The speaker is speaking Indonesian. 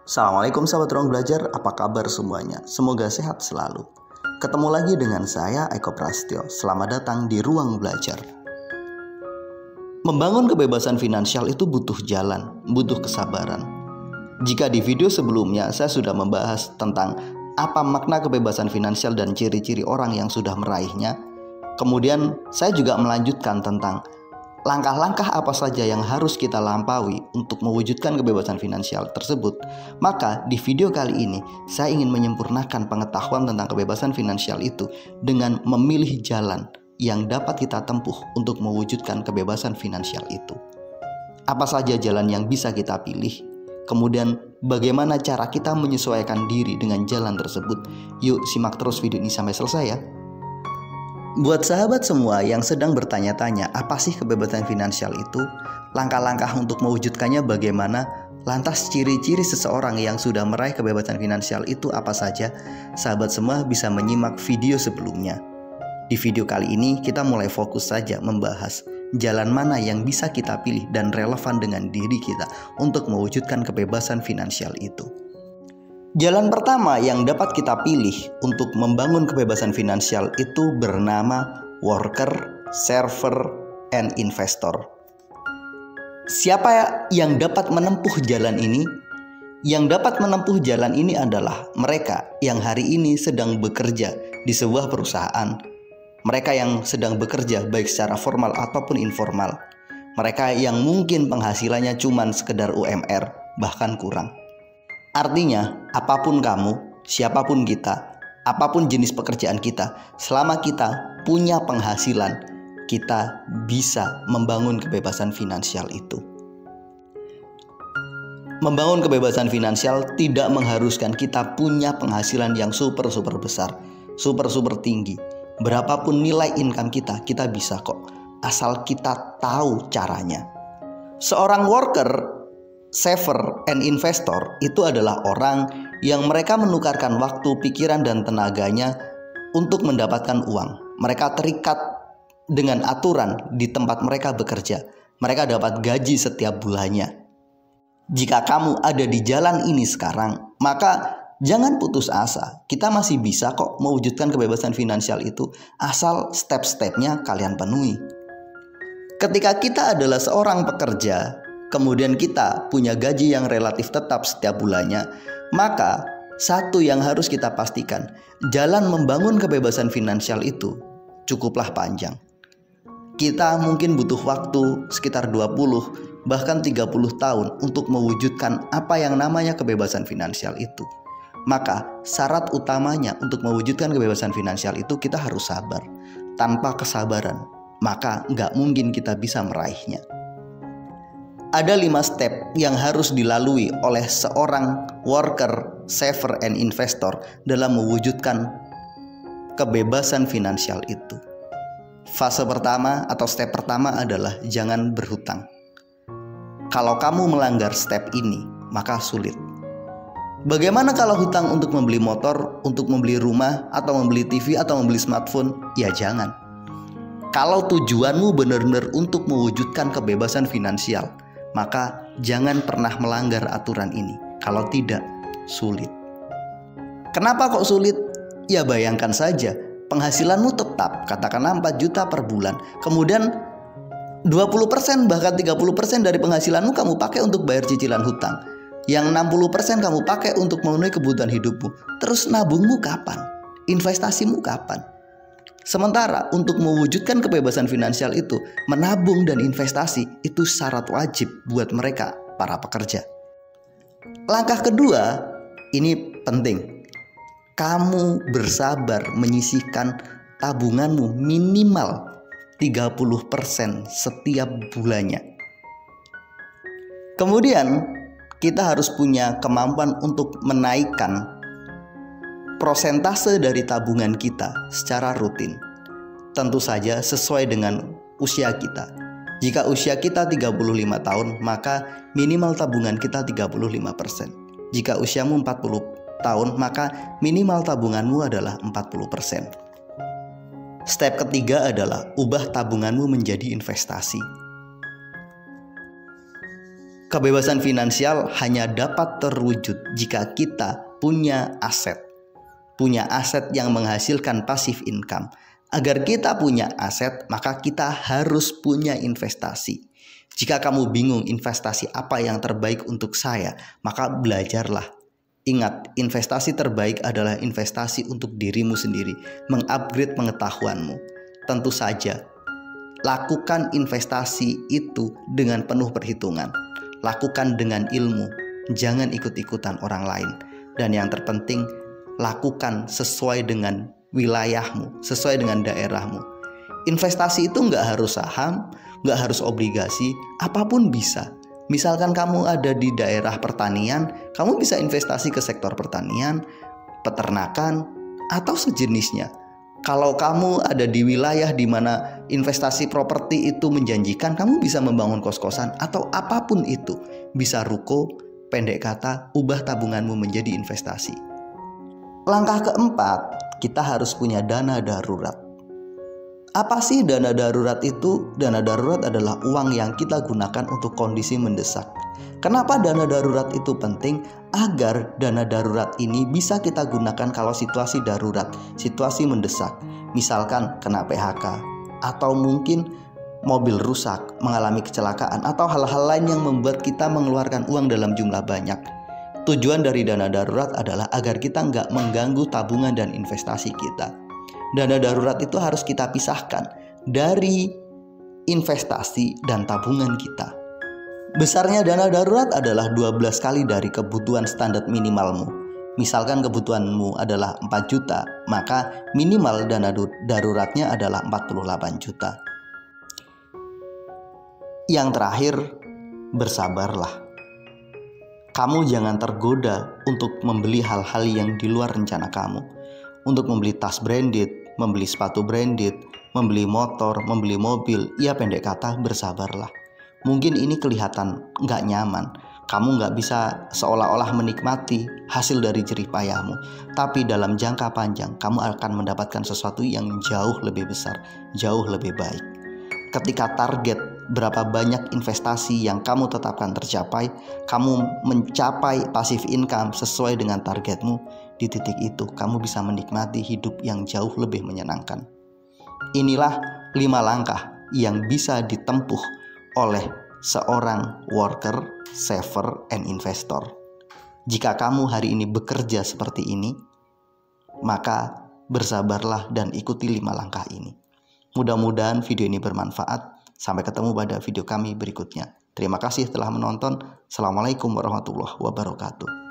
Assalamualaikum sahabat ruang belajar, apa kabar semuanya? Semoga sehat selalu. Ketemu lagi dengan saya, Eko Prastyo. Selamat datang di Ruang Belajar. Membangun kebebasan finansial itu butuh jalan, butuh kesabaran. Jika di video sebelumnya saya sudah membahas tentang apa makna kebebasan finansial dan ciri-ciri orang yang sudah meraihnya, kemudian saya juga melanjutkan tentang langkah-langkah apa saja yang harus kita lampaui untuk mewujudkan kebebasan finansial tersebut. Maka di video kali ini saya ingin menyempurnakan pengetahuan tentang kebebasan finansial itu dengan memilih jalan yang dapat kita tempuh untuk mewujudkan kebebasan finansial itu. Apa saja jalan yang bisa kita pilih? Kemudian bagaimana cara kita menyesuaikan diri dengan jalan tersebut? Yuk simak terus video ini sampai selesai ya. Buat sahabat semua yang sedang bertanya-tanya apa sih kebebasan finansial itu, langkah-langkah untuk mewujudkannya bagaimana, lantas ciri-ciri seseorang yang sudah meraih kebebasan finansial itu apa saja, sahabat semua bisa menyimak video sebelumnya. Di video kali ini kita mulai fokus saja membahas jalan mana yang bisa kita pilih dan relevan dengan diri kita untuk mewujudkan kebebasan finansial itu. Jalan pertama yang dapat kita pilih untuk membangun kebebasan finansial itu bernama worker, saver, and investor. Siapa yang dapat menempuh jalan ini? Yang dapat menempuh jalan ini adalah mereka yang hari ini sedang bekerja di sebuah perusahaan. Mereka yang sedang bekerja baik secara formal ataupun informal. Mereka yang mungkin penghasilannya cuma sekedar UMR, bahkan kurang. Artinya, apapun kamu, siapapun kita, apapun jenis pekerjaan kita, selama kita punya penghasilan, kita bisa membangun kebebasan finansial itu. Membangun kebebasan finansial tidak mengharuskan kita punya penghasilan yang super besar, super tinggi. Berapapun nilai income kita, kita bisa kok, asal kita tahu caranya. Seorang worker, saver, and investor itu adalah orang yang mereka menukarkan waktu, pikiran, dan tenaganya untuk mendapatkan uang. Mereka terikat dengan aturan di tempat mereka bekerja. Mereka dapat gaji setiap bulannya. Jika kamu ada di jalan ini sekarang, maka jangan putus asa. Kita masih bisa kok mewujudkan kebebasan finansial itu, asal step-stepnya kalian penuhi. Ketika kita adalah seorang pekerja, kemudian kita punya gaji yang relatif tetap setiap bulannya, maka satu yang harus kita pastikan, jalan membangun kebebasan finansial itu cukuplah panjang. Kita mungkin butuh waktu sekitar 20 bahkan 30 tahun untuk mewujudkan apa yang namanya kebebasan finansial itu. Maka syarat utamanya untuk mewujudkan kebebasan finansial itu kita harus sabar. Tanpa kesabaran, maka nggak mungkin kita bisa meraihnya. Ada 5 step yang harus dilalui oleh seorang worker, saver, and investor dalam mewujudkan kebebasan finansial itu. Fase pertama atau step pertama adalah jangan berhutang. Kalau kamu melanggar step ini, maka sulit. Bagaimana kalau hutang untuk membeli motor, untuk membeli rumah, atau membeli TV, atau membeli smartphone? Ya jangan. Kalau tujuanmu benar-benar untuk mewujudkan kebebasan finansial, maka jangan pernah melanggar aturan ini. Kalau tidak, sulit. Kenapa kok sulit? Ya bayangkan saja, penghasilanmu tetap katakanlah 4 juta per bulan. Kemudian 20% bahkan 30% dari penghasilanmu kamu pakai untuk bayar cicilan hutang. Yang 60% kamu pakai untuk memenuhi kebutuhan hidupmu. Terus nabungmu kapan? Investasimu kapan? Sementara untuk mewujudkan kebebasan finansial itu, menabung dan investasi itu syarat wajib buat mereka, para pekerja. Langkah kedua, ini penting. Kamu bersabar menyisihkan tabunganmu minimal 30% setiap bulannya. Kemudian, kita harus punya kemampuan untuk menaikkan prosentase dari tabungan kita secara rutin. Tentu saja sesuai dengan usia kita. Jika usia kita 35 tahun, maka minimal tabungan kita 35%. Jika usiamu 40 tahun, maka minimal tabunganmu adalah 40%. Step ketiga adalah ubah tabunganmu menjadi investasi. Kebebasan finansial hanya dapat terwujud jika kita punya aset. Punya aset yang menghasilkan passive income. Agar kita punya aset, maka kita harus punya investasi. Jika kamu bingung investasi apa yang terbaik untuk saya, maka belajarlah. Ingat, investasi terbaik adalah investasi untuk dirimu sendiri, mengupgrade pengetahuanmu. Tentu saja, lakukan investasi itu dengan penuh perhitungan. Lakukan dengan ilmu, jangan ikut-ikutan orang lain. Dan yang terpenting, lakukan sesuai dengan wilayahmu, sesuai dengan daerahmu. Investasi itu nggak harus saham, nggak harus obligasi, apapun bisa. Misalkan kamu ada di daerah pertanian, kamu bisa investasi ke sektor pertanian, peternakan, atau sejenisnya. Kalau kamu ada di wilayah di mana investasi properti itu menjanjikan, kamu bisa membangun kos-kosan atau apapun itu. Bisa ruko, pendek kata, ubah tabunganmu menjadi investasi. Langkah keempat, kita harus punya dana darurat. Apa sih dana darurat itu? Dana darurat adalah uang yang kita gunakan untuk kondisi mendesak. Kenapa dana darurat itu penting? Agar dana darurat ini bisa kita gunakan kalau situasi darurat, situasi mendesak. Misalkan kena PHK, atau mungkin mobil rusak, mengalami kecelakaan, atau hal-hal lain yang membuat kita mengeluarkan uang dalam jumlah banyak. Tujuan dari dana darurat adalah agar kita nggak mengganggu tabungan dan investasi kita. Dana darurat itu harus kita pisahkan dari investasi dan tabungan kita. Besarnya dana darurat adalah 12 kali dari kebutuhan standar minimalmu. Misalkan kebutuhanmu adalah 4 juta, maka minimal dana daruratnya adalah 48 juta. Yang terakhir, bersabarlah. Kamu jangan tergoda untuk membeli hal-hal yang di luar rencana kamu. Untuk membeli tas branded, membeli sepatu branded, membeli motor, membeli mobil, ya pendek kata bersabarlah. Mungkin ini kelihatan nggak nyaman. Kamu nggak bisa seolah-olah menikmati hasil dari jerih payahmu. Tapi dalam jangka panjang, kamu akan mendapatkan sesuatu yang jauh lebih besar, jauh lebih baik. Ketika target berapa banyak investasi yang kamu tetapkan tercapai, kamu mencapai passive income sesuai dengan targetmu, di titik itu kamu bisa menikmati hidup yang jauh lebih menyenangkan. Inilah 5 langkah yang bisa ditempuh oleh seorang worker, saver, and investor. Jika kamu hari ini bekerja seperti ini, maka bersabarlah dan ikuti 5 langkah ini. Mudah-mudahan video ini bermanfaat. Sampai ketemu pada video kami berikutnya. Terima kasih telah menonton. Assalamualaikum warahmatullahi wabarakatuh.